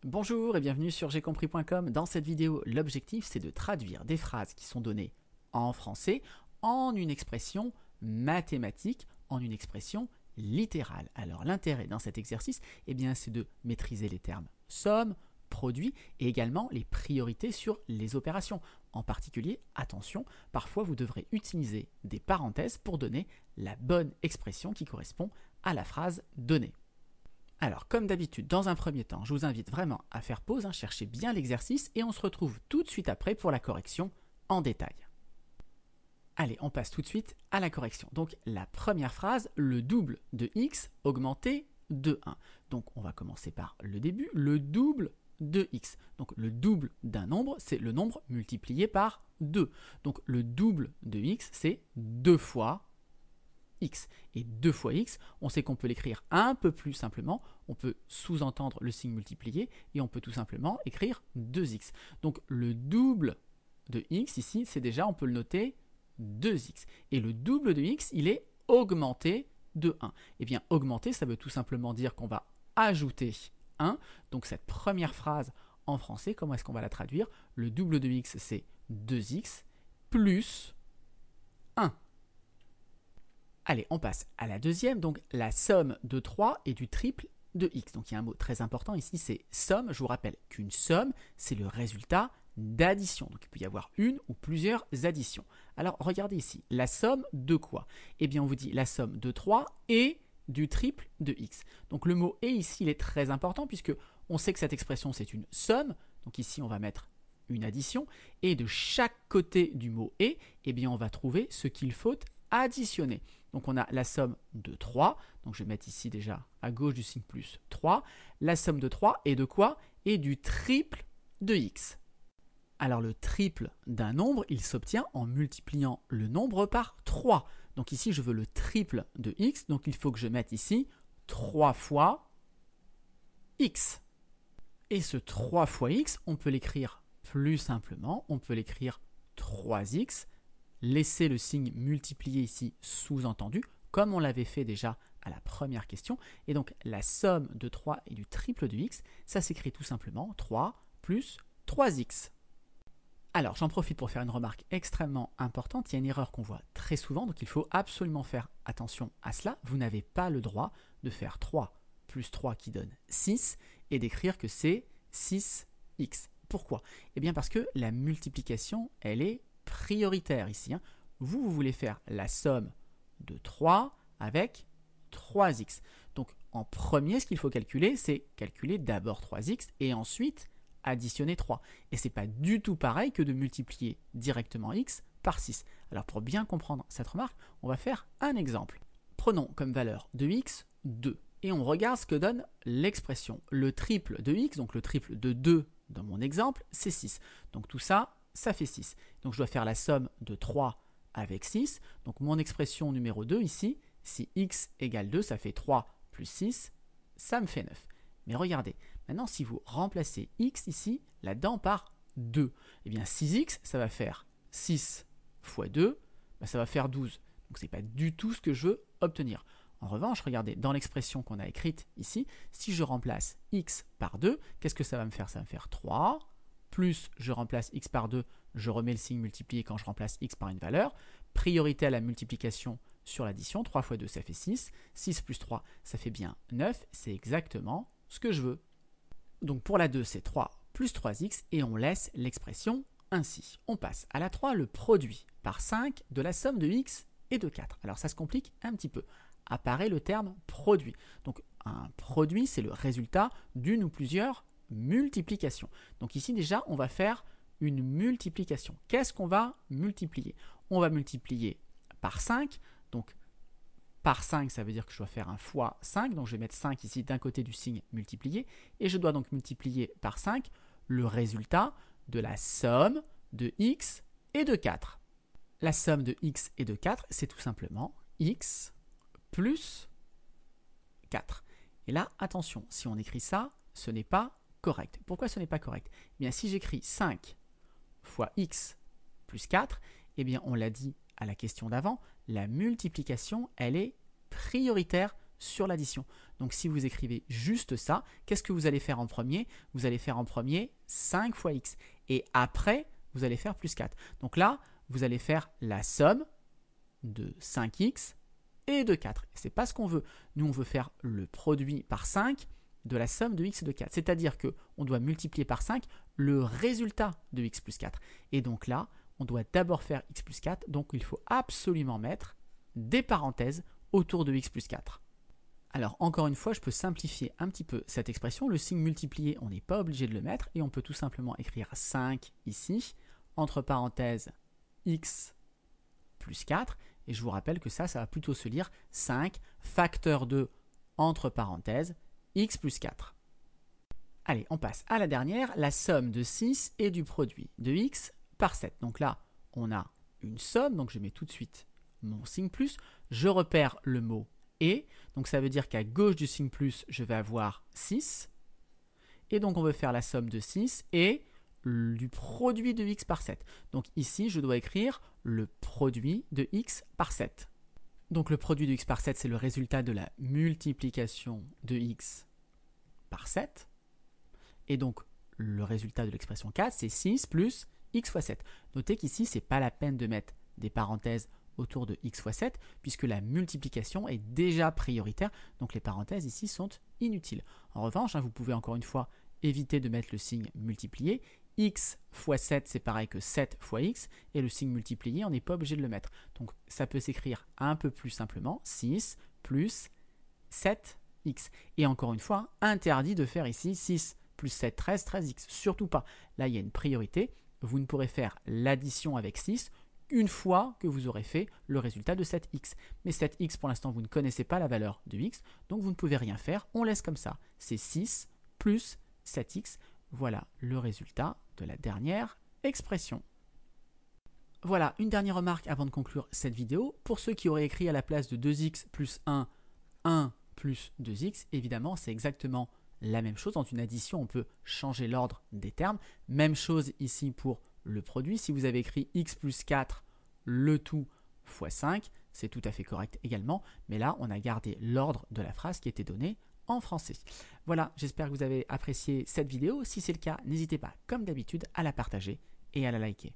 Bonjour et bienvenue sur gcompris.com. Dans cette vidéo, l'objectif c'est de traduire des phrases qui sont données en français en une expression mathématique, en une expression littérale. Alors l'intérêt dans cet exercice, c'est de maîtriser les termes somme, produit et également les priorités sur les opérations. En particulier, attention, parfois vous devrez utiliser des parenthèses pour donner la bonne expression qui correspond à la phrase donnée. Alors, comme d'habitude, dans un premier temps, je vous invite vraiment à faire pause, cherchez bien l'exercice et on se retrouve tout de suite après pour la correction en détail. Allez, on passe tout de suite à la correction. Donc, la première phrase, le double de x augmenté de 1. Donc, on va commencer par le début, le double de x. Donc, le double d'un nombre, c'est le nombre multiplié par 2. Donc, le double de x, c'est 2 fois x. Et 2 fois x, on sait qu'on peut l'écrire un peu plus simplement. On peut sous-entendre le signe multiplié et on peut tout simplement écrire 2x. Donc le double de x ici, c'est déjà, on peut le noter, 2x. Et le double de x, il est augmenté de 1. Eh bien, augmenter, ça veut tout simplement dire qu'on va ajouter 1. Donc cette première phrase en français, comment est-ce qu'on va la traduire? Le double de x, c'est 2x plus 1. Allez, on passe à la deuxième, donc la somme de 3 et du triple de x. Donc il y a un mot très important ici, c'est somme. Je vous rappelle qu'une somme, c'est le résultat d'addition. Donc il peut y avoir une ou plusieurs additions. Alors regardez ici, la somme de quoi? Eh bien on vous dit la somme de 3 et du triple de x. Donc le mot et ici, il est très important puisque on sait que cette expression, c'est une somme. Donc ici, on va mettre une addition. Et de chaque côté du mot et, on va trouver ce qu'il faut additionner. Donc on a la somme de 3, donc je vais mettre ici déjà à gauche du signe plus 3. La somme de 3 est de quoi? Et du triple de x. Alors le triple d'un nombre, il s'obtient en multipliant le nombre par 3. Donc ici je veux le triple de x, donc il faut que je mette ici 3 fois x. Et ce 3 fois x, on peut l'écrire plus simplement, on peut l'écrire 3x. Laissez le signe multiplié ici sous-entendu, comme on l'avait fait déjà à la première question. Et donc la somme de 3 et du triple de x, ça s'écrit tout simplement 3 plus 3x. Alors j'en profite pour faire une remarque extrêmement importante. Il y a une erreur qu'on voit très souvent, donc il faut absolument faire attention à cela. Vous n'avez pas le droit de faire 3 plus 3 qui donne 6 et d'écrire que c'est 6x. Pourquoi? Eh bien parce que la multiplication, elle est prioritaire ici. Vous voulez faire la somme de 3 avec 3x. Donc en premier, ce qu'il faut calculer, c'est calculer d'abord 3x et ensuite additionner 3. Et ce n'est pas du tout pareil que de multiplier directement x par 6. Alors pour bien comprendre cette remarque, on va faire un exemple. Prenons comme valeur de x 2 et on regarde ce que donne l'expression. Le triple de x, donc le triple de 2 dans mon exemple, c'est 6. Donc tout ça, ça fait 6. Donc je dois faire la somme de 3 avec 6. Donc mon expression numéro 2 ici, si x égale 2, ça fait 3 plus 6, ça me fait 9. Mais regardez, maintenant si vous remplacez x ici, là-dedans par 2, eh bien 6x, ça va faire 6 fois 2, ça va faire 12. Donc ce n'est pas du tout ce que je veux obtenir. En revanche, regardez, dans l'expression qu'on a écrite ici, si je remplace x par 2, qu'est-ce que ça va me faire? Ça va me faire 3, plus je remplace x par 2, je remets le signe multiplié quand je remplace x par une valeur. Priorité à la multiplication sur l'addition, 3 fois 2 ça fait 6, 6 plus 3 ça fait bien 9, c'est exactement ce que je veux. Donc pour la 2 c'est 3 plus 3x et on laisse l'expression ainsi. On passe à la 3, le produit par 5 de la somme de x et de 4. Alors ça se complique un petit peu. Apparaît le terme produit. Donc un produit c'est le résultat d'une ou plusieurs multiplication. Donc ici déjà, on va faire une multiplication. Qu'est-ce qu'on va multiplier? On va multiplier par 5. Donc par 5, ça veut dire que je dois faire un fois 5. Donc je vais mettre 5 ici d'un côté du signe multiplié. Et je dois donc multiplier par 5 le résultat de la somme de x et de 4. La somme de x et de 4, c'est tout simplement x plus 4. Et là, attention, si on écrit ça, ce n'est pas correct. Pourquoi ce n'est pas correct? Eh bien, si j'écris 5 fois x plus 4, on l'a dit à la question d'avant, la multiplication, elle est prioritaire sur l'addition. Donc si vous écrivez juste ça, qu'est-ce que vous allez faire en premier? Vous allez faire en premier 5 fois x. Et après, vous allez faire plus 4. Donc là, vous allez faire la somme de 5x et de 4. Ce n'est pas ce qu'on veut. Nous, on veut faire le produit par 5 de la somme de x et de 4. C'est-à-dire qu'on doit multiplier par 5 le résultat de x plus 4. Et donc là, on doit d'abord faire x plus 4. Donc il faut absolument mettre des parenthèses autour de x plus 4. Alors encore une fois, je peux simplifier un petit peu cette expression. Le signe multiplié, on n'est pas obligé de le mettre. Et on peut tout simplement écrire 5 ici, entre parenthèses x plus 4. Et je vous rappelle que ça va plutôt se lire 5 facteur de, entre parenthèses, x plus 4. Allez, on passe à la dernière, la somme de 6 et du produit de x par 7. Donc là, on a une somme, donc je mets tout de suite mon signe plus. Je repère le mot et, donc ça veut dire qu'à gauche du signe plus, je vais avoir 6. Et donc on veut faire la somme de 6 et du produit de x par 7. Donc ici, je dois écrire le produit de x par 7. Donc le produit de x par 7, c'est le résultat de la multiplication de x par 7. Et donc le résultat de l'expression 4, c'est 6 plus x fois 7. Notez qu'ici, ce n'est pas la peine de mettre des parenthèses autour de x fois 7, puisque la multiplication est déjà prioritaire, donc les parenthèses ici sont inutiles. En revanche, vous pouvez encore une fois éviter de mettre le signe multiplié. X fois 7, c'est pareil que 7 fois x, et le signe multiplié, on n'est pas obligé de le mettre. Donc ça peut s'écrire un peu plus simplement, 6 plus 7x. Et encore une fois, interdit de faire ici 6 plus 7, 13, 13x. Surtout pas. Là, il y a une priorité. Vous ne pourrez faire l'addition avec 6 une fois que vous aurez fait le résultat de 7x. Mais 7x, pour l'instant, vous ne connaissez pas la valeur de x, donc vous ne pouvez rien faire. On laisse comme ça. C'est 6 plus 7x. Voilà le résultat de la dernière expression. Voilà, une dernière remarque avant de conclure cette vidéo. Pour ceux qui auraient écrit à la place de 2x plus 1, 1 plus 2x, évidemment, c'est exactement la même chose. Dans une addition, on peut changer l'ordre des termes. Même chose ici pour le produit. Si vous avez écrit x plus 4, le tout fois 5, c'est tout à fait correct également. Mais là, on a gardé l'ordre de la phrase qui était donnée en français. Voilà, j'espère que vous avez apprécié cette vidéo. Si c'est le cas, n'hésitez pas, comme d'habitude, à la partager et à la liker.